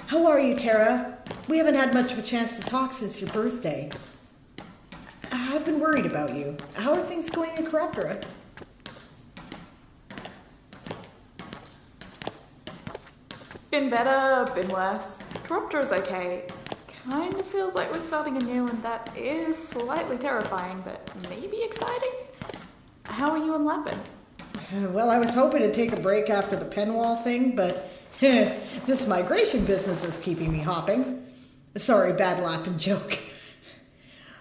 How are you, Tara? We haven't had much of a chance to talk since your birthday. I've been worried about you. How are things going in Corruptora? Been better, been worse. Corruptora's okay. Kind of feels like we're starting anew, and that is slightly terrifying, but maybe exciting. How are you and Lapin? Well, I was hoping to take a break after the Penwall thing, but this migration business is keeping me hopping. Sorry, bad Lapin joke.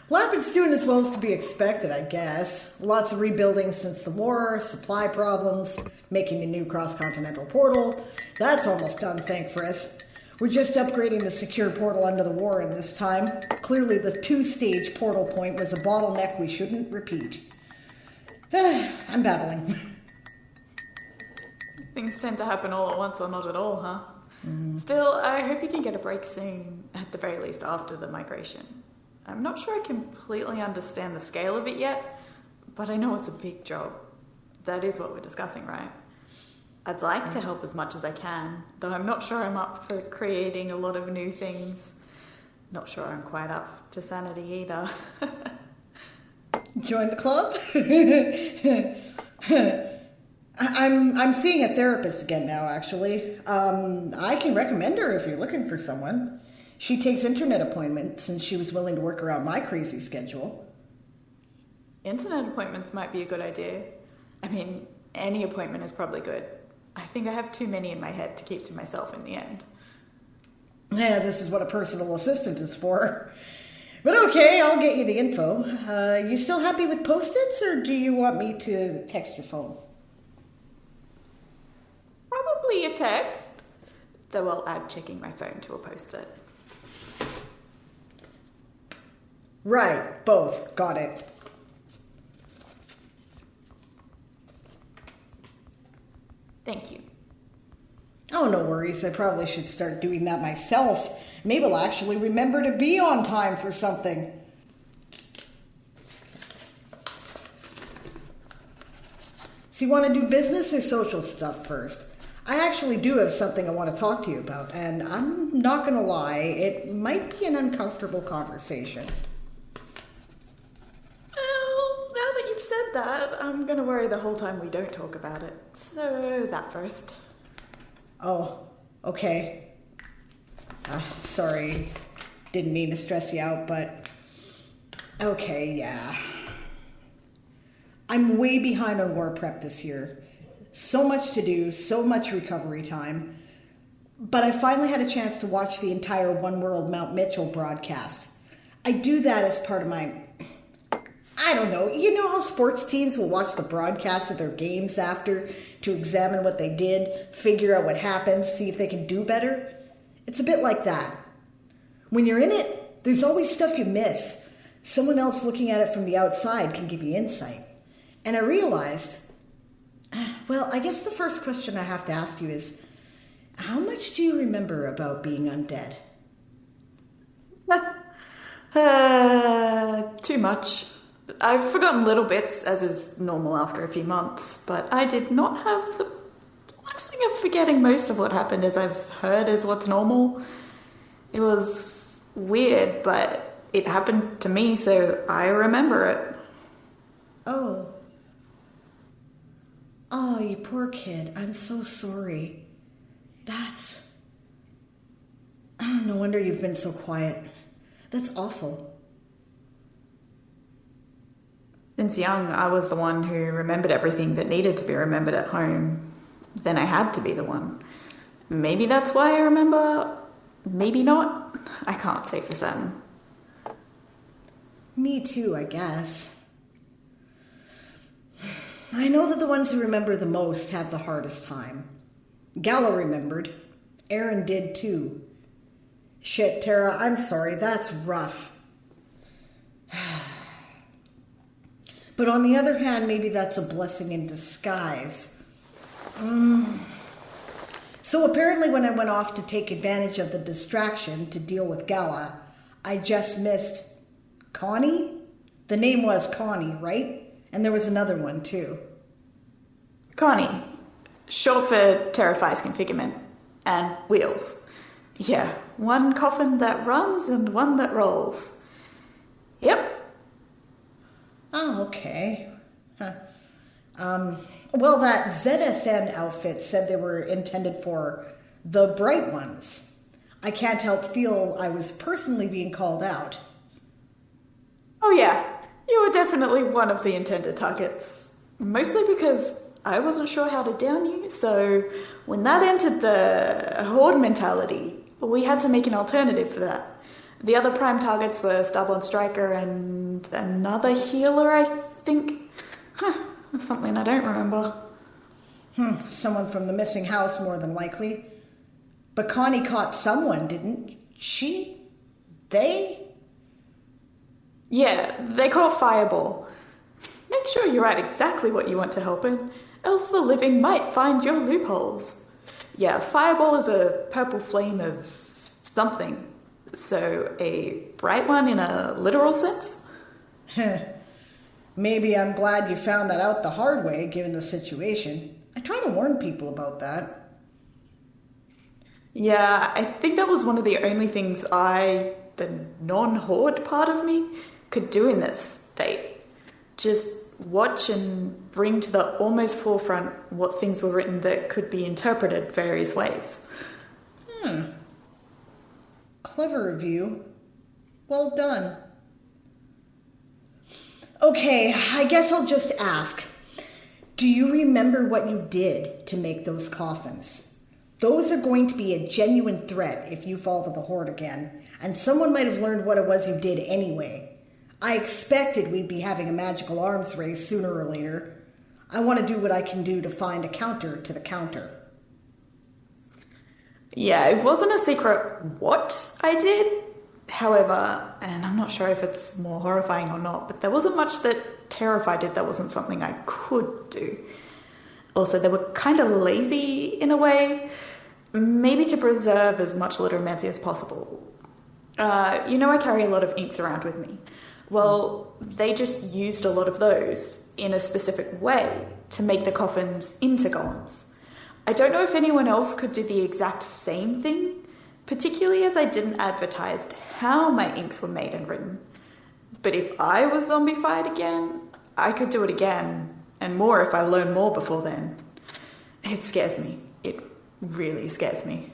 Lapin's doing as well as to be expected, I guess. Lots of rebuilding since the war, supply problems, making a new cross-continental portal. That's almost done, thank Frith. We're just upgrading the secure portal under the war, and this time, clearly the 2-stage portal point was a bottleneck we shouldn't repeat. I'm babbling. Things tend to happen all at once or not at all, huh? Still, I hope you can get a break soon, at the very least after the migration. I'm not sure I completely understand the scale of it yet, but I know it's a big job. That is what we're discussing, right? I'd like to help as much as I can, though I'm not sure I'm up for creating a lot of new things. Not sure I'm quite up to sanity either. Join the club? I'm seeing a therapist again now, actually. I can recommend her if you're looking for someone. She takes internet appointments since she was willing to work around my crazy schedule. Internet appointments might be a good idea. I mean, any appointment is probably good. I think I have too many in my head to keep to myself in the end. Yeah, this is what a personal assistant is for. But okay, I'll get you the info. You still happy with post-its, or do you want me to text your phone? Probably a text, though I'll add checking my phone to a post-it. Right, both. Got it. Thank you. Oh, no worries. I probably should start doing that myself. Maybe I'll actually remember to be on time for something. So you want to do business or social stuff first? I actually do have something I want to talk to you about, and I'm not going to lie, it might be an uncomfortable conversation. Well, now that you've said that, I'm going to worry the whole time we don't talk about it. So, that first. Oh, okay. Sorry, didn't mean to stress you out, but okay, yeah. I'm way behind on war prep this year. So much to do, so much recovery time. But I finally had a chance to watch the entire One World Mount Mitchell broadcast. I do that as part of my... I don't know. You know how sports teams will watch the broadcast of their games after to examine what they did, figure out what happened, see if they can do better? It's a bit like that. When you're in it, there's always stuff you miss. Someone else looking at it from the outside can give you insight. And I realized, well, I guess the first question I have to ask you is, how much do you remember about being undead? Too much. I've forgotten little bits, as is normal after a few months, but I did not have the blessing of forgetting most of what happened, as I've heard is what's normal. It was weird, but it happened to me, so I remember it. Oh. Oh, you poor kid. I'm so sorry. That's... Oh, no wonder you've been so quiet. That's awful. Since young, I was the one who remembered everything that needed to be remembered at home. Then I had to be the one. Maybe that's why I remember. Maybe not. I can't say for certain. Me too, I guess. I know that the ones who remember the most have the hardest time. Gallo remembered. Aaron did too. Shit, Tara, I'm sorry. That's rough. But on the other hand, maybe that's a blessing in disguise. So apparently when I went off to take advantage of the distraction to deal with Gala, I just missed Connie? The name was Connie, right? And there was another one too. Connie. Short for Terrify's Configurement. And Wheels. Yeah, one coffin that runs and one that rolls. Yep. Oh, okay. Huh. Well, that ZSN outfit said they were intended for the bright ones. I can't help feel I was personally being called out. Oh yeah, you were definitely one of the intended targets. Mostly because I wasn't sure how to down you, so when that entered the horde mentality, we had to make an alternative for that. The other prime targets were Starborn Striker and another healer, I think. That's something I don't remember. Someone from the missing house, more than likely. But Connie caught someone, didn't she? They? Yeah, they caught Fireball. Make sure you write exactly what you want to help in, else the living might find your loopholes. Yeah, Fireball is a purple flame of something. So a bright one in a literal sense? Maybe I'm glad you found that out the hard way, given the situation. I try to warn people about that. Yeah, I think that was one of the only things the non-horde part of me, could do in this state. Just watch and bring to the almost forefront what things were written that could be interpreted various ways. Clever of you. Well done. Okay, I guess I'll just ask. Do you remember what you did to make those coffins? Those are going to be a genuine threat if you fall to the horde again, and someone might have learned what it was you did anyway. I expected we'd be having a magical arms race sooner or later. I want to do what I can do to find a counter to the counter. Yeah, it wasn't a secret what I did. However, and I'm not sure if it's more horrifying or not, but there wasn't much that Terrified did that wasn't something I could do. Also, they were kind of lazy in a way, maybe to preserve as much literamancy as possible. I carry a lot of inks around with me. Well, they just used a lot of those in a specific way to make the coffins into golems. I don't know if anyone else could do the exact same thing, particularly as I didn't advertise how my inks were made and written. But if I was zombified again, I could do it again, and more if I learn more before then. It scares me. It really scares me.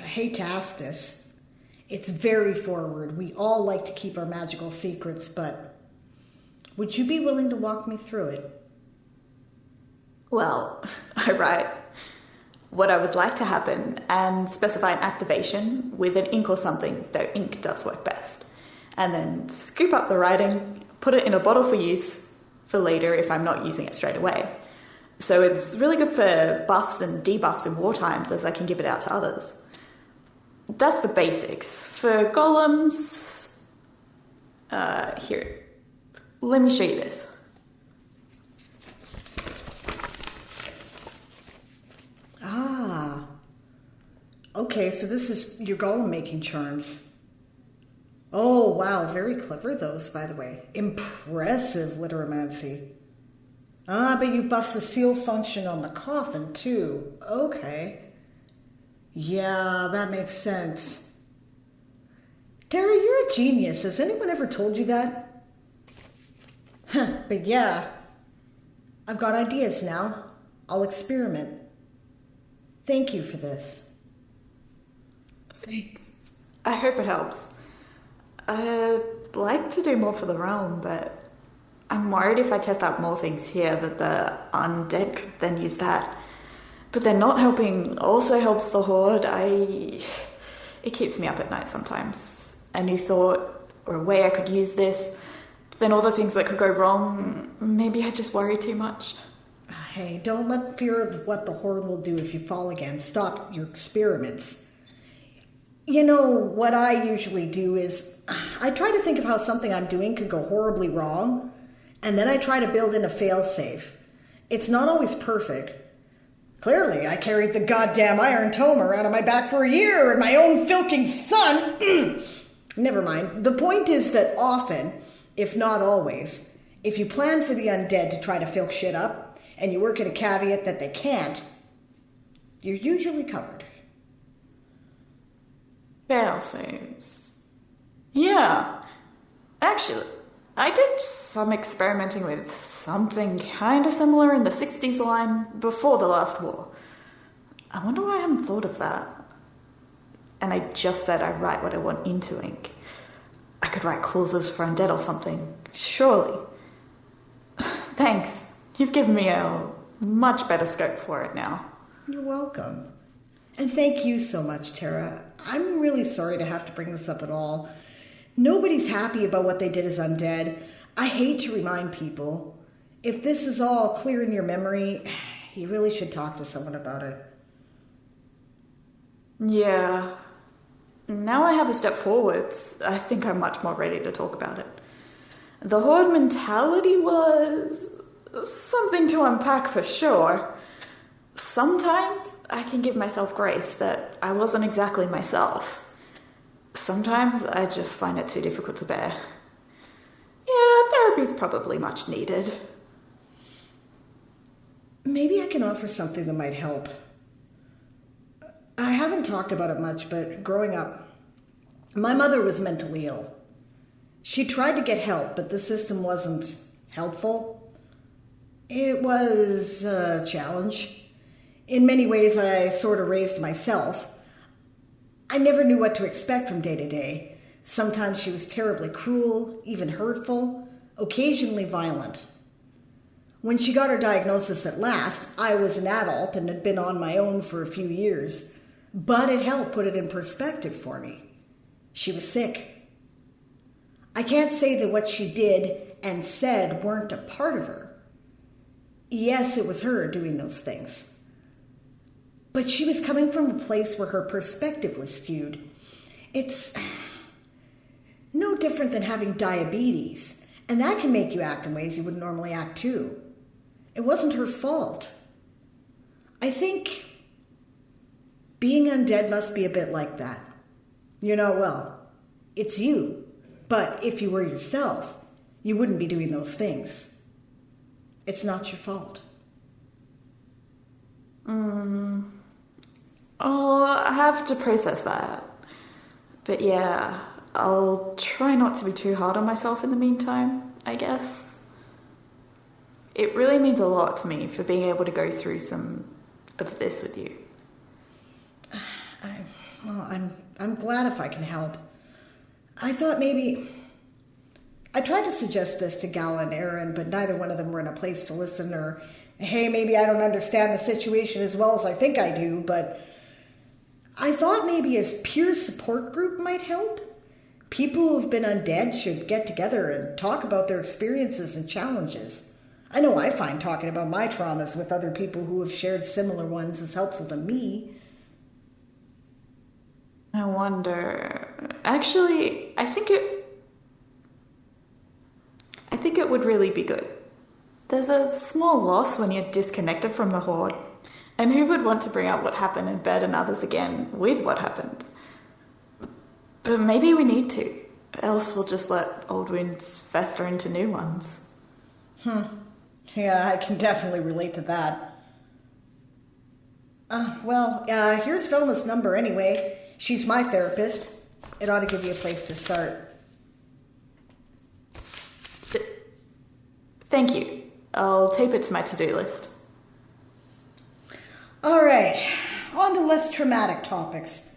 I hate to ask this. It's very forward. We all like to keep our magical secrets, but would you be willing to walk me through it? Well, I write what I would like to happen and specify an activation with an ink or something, though ink does work best. And then scoop up the writing, put it in a bottle for use for later if I'm not using it straight away. So it's really good for buffs and debuffs in war times, as I can give it out to others. That's the basics. For golems, here, let me show you this. Ah. Okay, so this is your golem making charms. Oh, wow, very clever those, by the way. Impressive literamancy. Ah, but you've buffed the seal function on the coffin, too. Okay. Yeah, that makes sense. Dara, you're a genius. Has anyone ever told you that? But yeah, I've got ideas now. I'll experiment. Thank you for this. Thanks. I hope it helps. I'd like to do more for the realm, but I'm worried if I test out more things here that the undead could then use that. But then not helping also helps the horde. It keeps me up at night sometimes. A new thought or a way I could use this. But then all the things that could go wrong, maybe I just worry too much. Hey, don't let fear of what the horde will do if you fall again stop your experiments. You know, what I usually do is I try to think of how something I'm doing could go horribly wrong, and then I try to build in a fail-safe. It's not always perfect. Clearly, I carried the goddamn iron tome around on my back for a year and my own filking son. Never mind. The point is that often, if not always, if you plan for the undead to try to filk shit up, and you work in a caveat that they can't, you're usually covered. Fail saves. Yeah. Actually, I did some experimenting with something kind of similar in the 60s line before the last war. I wonder why I hadn't thought of that. And I just said I write what I want into ink. I could write clauses for undead or something, surely. Thanks. You've given me a much better scope for it now. You're welcome. And thank you so much, Tara. I'm really sorry to have to bring this up at all. Nobody's happy about what they did as undead. I hate to remind people. If this is all clear in your memory, you really should talk to someone about it. Yeah. Now I have a step forwards. I think I'm much more ready to talk about it. The horde mentality was something to unpack for sure. Sometimes I can give myself grace that I wasn't exactly myself. Sometimes I just find it too difficult to bear. Yeah, therapy's probably much needed. Maybe I can offer something that might help. I haven't talked about it much, but growing up, my mother was mentally ill. She tried to get help, but the system wasn't helpful. It was a challenge. In many ways, I sort of raised myself. I never knew what to expect from day to day. Sometimes she was terribly cruel, even hurtful, occasionally violent. When she got her diagnosis at last, I was an adult and had been on my own for a few years. But it helped put it in perspective for me. She was sick. I can't say that what she did and said weren't a part of her. Yes, it was her doing those things. But she was coming from a place where her perspective was skewed. It's no different than having diabetes, and that can make you act in ways you wouldn't normally act too. It wasn't her fault. I think being undead must be a bit like that. You're not well. It's you. But if you were yourself, you wouldn't be doing those things. It's not your fault. I'll have to process that. But yeah, I'll try not to be too hard on myself in the meantime, I guess. It really means a lot to me for being able to go through some of this with you. I'm glad if I can help. I thought maybe... I tried to suggest this to Gala and Aaron, but neither one of them were in a place to listen, or, hey, maybe I don't understand the situation as well as I think I do, but I thought maybe a peer support group might help. People who've been undead should get together and talk about their experiences and challenges. I know I find talking about my traumas with other people who have shared similar ones is helpful to me. I wonder... Actually, I think it would really be good. There's a small loss when you're disconnected from the horde. And who would want to bring up what happened and burden others again with what happened? But maybe we need to. Else we'll just let old wounds fester into new ones. Yeah, I can definitely relate to that. Here's Velma's number anyway. She's my therapist. It ought to give you a place to start. Thank you. I'll tape it to my to-do list. All right, on to less traumatic topics.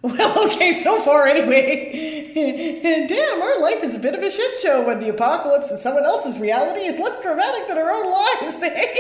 Well, okay, so far anyway. Damn, our life is a bit of a shit show when the apocalypse in someone else's reality is less dramatic than our own lives, eh?